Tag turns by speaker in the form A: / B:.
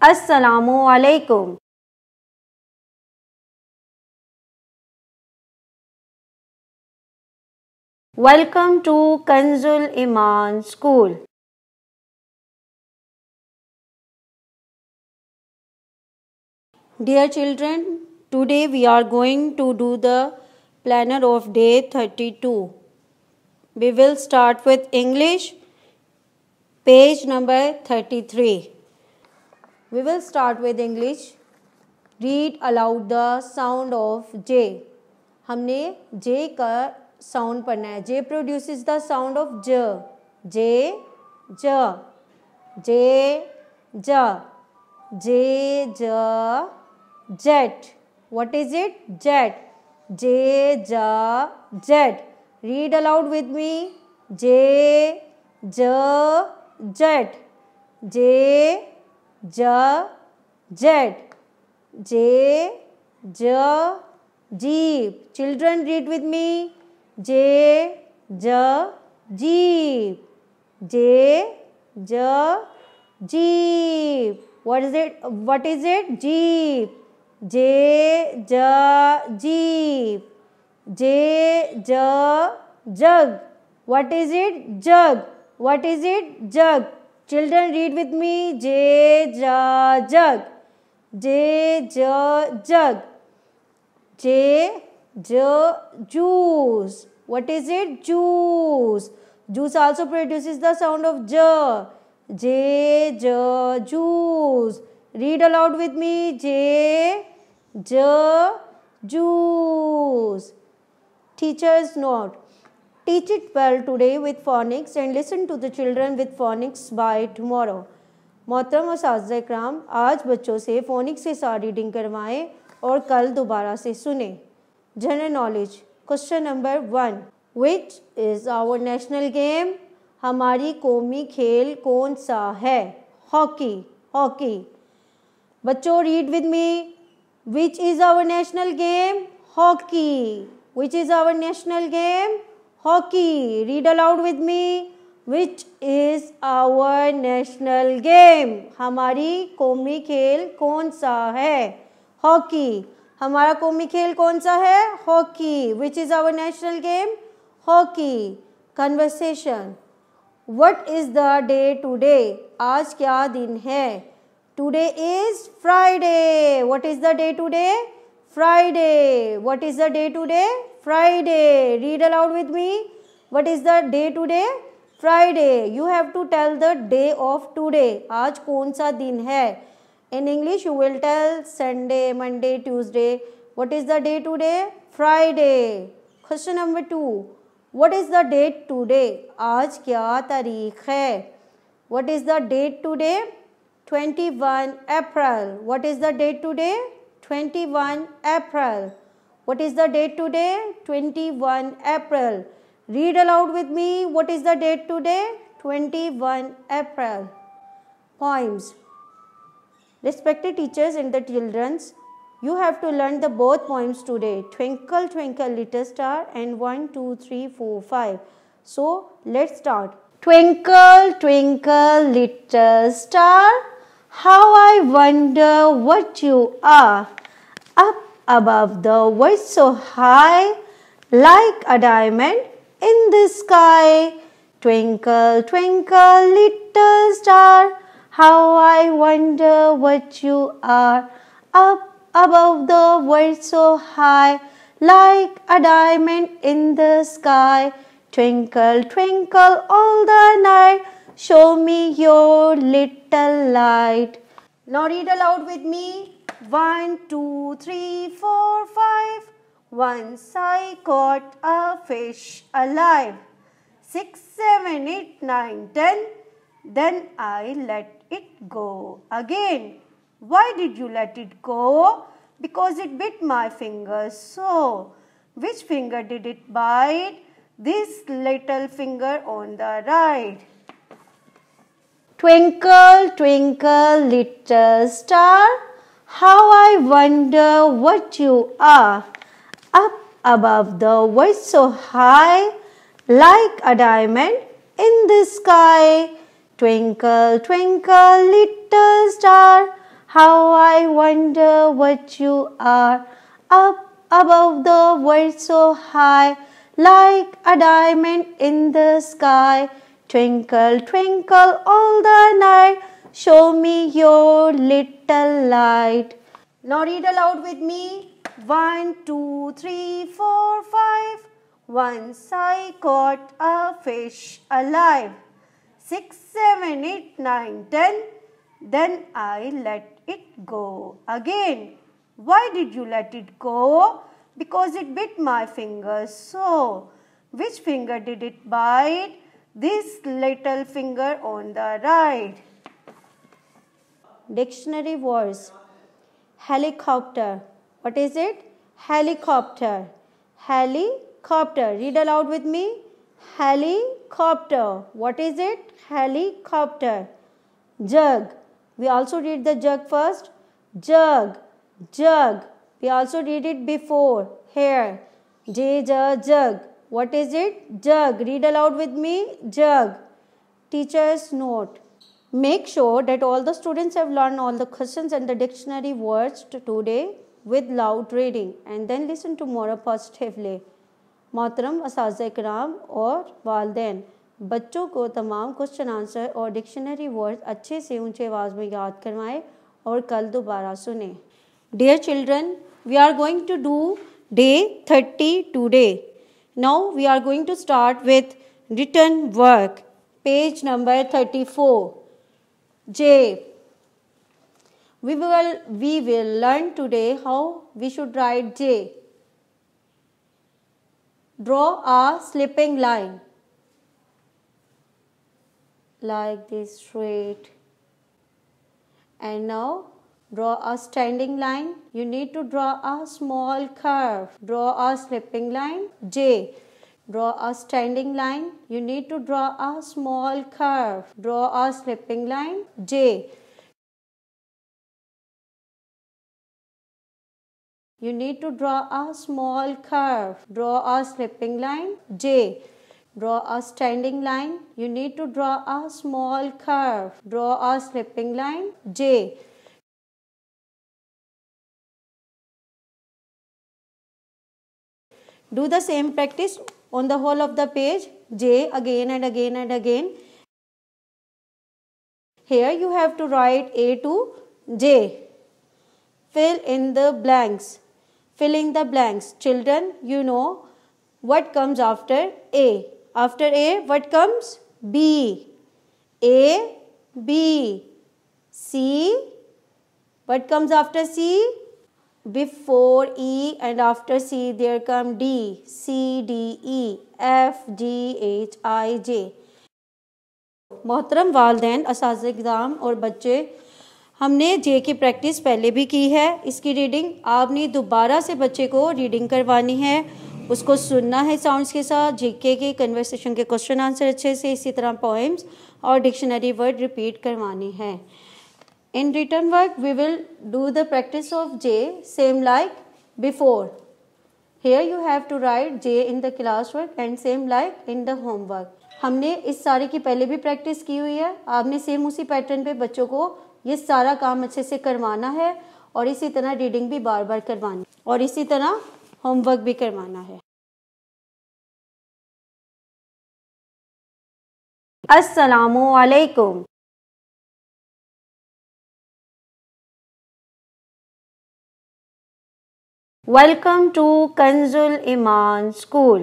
A: अस्सलामु अलैकुम। Welcome to Kanzul Iman School. Dear children, today we are going to do the planner of day 32. We will start with English, page number 33. We will start with English. Read aloud the sound of J. हमने J का sound पढ़ना है. J produces the sound of J. J, J, J, J, J, J, Jet. What is it? Jet. J, J, Jet. Read aloud with me. J, J, Jet. J, J, Jet. J, J, Jeep. Children, read with me. J, J, Jeep. J, J, Jeep. What is it? What is it? Jeep. J, J, Jeep. J, J, Jug. What is it? Jug. What is it? Jug. Children, read with me. J, J, Jug. J, J, Jug. J, J, Juice. What is it? Juice. Juice also produces the sound of J. J, J, Juice. Read aloud with me. J, J, Juice. Teacher's note. Teach it well today with phonics and listen to the children with phonics by tomorrow. मोहतरम उस्ताद इकराम, आज बच्चों से phoenix के साथ reading करवाएं और कल दोबारा से सुने. General knowledge. Question number 1. Which is our national game? हमारी कौमी खेल कौन सा है? हॉकी. हॉकी. बच्चों, read with me. Which is our national game? Hockey. Which is our national game? Hockey. Read aloud with me. Which is our national game? हमारी कौमी खेल कौन सा है? हॉकी. हमारा कौमी खेल कौन सा है? Hockey. Which is our national game? Hockey. Conversation. What is the day today? आज क्या दिन है? Today is Friday. What is the day today? Friday. What is the day today? Friday. Read aloud with me. What is the day today? Friday. You have to tell the day of today. आज कौन सा दिन है? In English you will tell Sunday, Monday, Tuesday. What is the day today? Friday. Question number 2. What is the date today? आज क्या तारीख है? What is the date today? 21 April. What is the date today? 21 April. What is the date today? 21 April. Read aloud with me. What is the date today? 21 April. Poems. Respected teachers and the children, you have to learn the both poems today. Twinkle, twinkle, little star and 1, 2, 3, 4, 5. So, let's start. Twinkle, twinkle, little star, how I wonder what you are. Up above the world so high, like a diamond in the sky. Twinkle, twinkle, little star, how I wonder what you are. Up above the world so high, like a diamond in the sky. Twinkle, twinkle all the night, show me your little light. Now read aloud with me. 1, 2, 3, 4, 5. Once I caught a fish alive. 6, 7, 8, 9, 10. Then I let it go again. Why did you let it go? Because it bit my finger so. Which finger did it bite? This little finger on the right. Twinkle, twinkle, little star, how I wonder what you are. Up above the world so high, like a diamond in the sky. Twinkle, twinkle, little star, How I wonder what you are, up above the world so high, like a diamond in the sky. Twinkle, twinkle all the night, show me your little light. Now read aloud with me. 1, 2, 3, 4, 5. Once I caught a fish alive. 6, 7, 8, 9, 10. Then I let it go again. Why did you let it go? Because it bit my finger. So, which finger did it bite? This little finger on the right. Dictionary words. Helicopter. What is it? Helicopter. Helicopter. Read aloud with me. Helicopter. What is it? Helicopter. Jug. We also read the jug first. Jug. Jug. We also read it before. Here. Jug. What is it? Jug. Read aloud with me. Jug. Teacher's note. Make sure that all the students have learned all the questions and the dictionary words today with loud reading and then listen tomorrow positively. मोहतरम असातिज़ा इकराम और वालिदैन, बच्चों को तमाम question answer और dictionary words अच्छे से ऊंचे आवाज़ में याद करवाएं और कल दोबारा सुनें. Dear children, we are going to do day 30 today. Now we are going to start with written work. Page number 34. J. We will learn today how we should write J. Draw a slipping line like this straight. And now draw a standing line. You need to draw a small curve. Draw a slipping line. J. Draw a standing line. You need to draw a small curve. Draw a slipping line. J. You need to draw a small curve. Draw a slipping line. J. Draw a standing line. You need to draw a small curve. Draw a slipping line. J. Do the same practice on the whole of the page. J again and again and again. Here you have to write A to J. Fill in the blanks. Fill in the blanks. Children, you know what comes after A. After A, what comes? B. A, B. C. What comes after C? Before E and after C there come D. C, D, E, F, G, H, I, J. मोहतरम वालिदैन, असातिज़ा इक़राम और बच्चे, हमने जे की practice पहले भी की है. इसकी रीडिंग आपने दोबारा से बच्चे को रीडिंग करवानी है. उसको सुनना है साउंड्स के साथ. जीके के कन्वर्सेशन के क्वेश्चन आंसर अच्छे से, इसी तरह पोएम्स और डिक्शनरी वर्ड रिपीट करवानी है. In written work, we will do the practice of J same like before. Here you have to write J in the classwork and same like in the homework. हमने इस सारे की पहले भी practice की हुई है. आपने सेम उसी पैटर्न पे बच्चों को ये सारा काम अच्छे से करवाना है और इसी तरह रीडिंग भी बार बार करवानी और इसी तरह होमवर्क भी करवाना है. अस्सलामु अलैकुम. Welcome to Kanzul Iman School.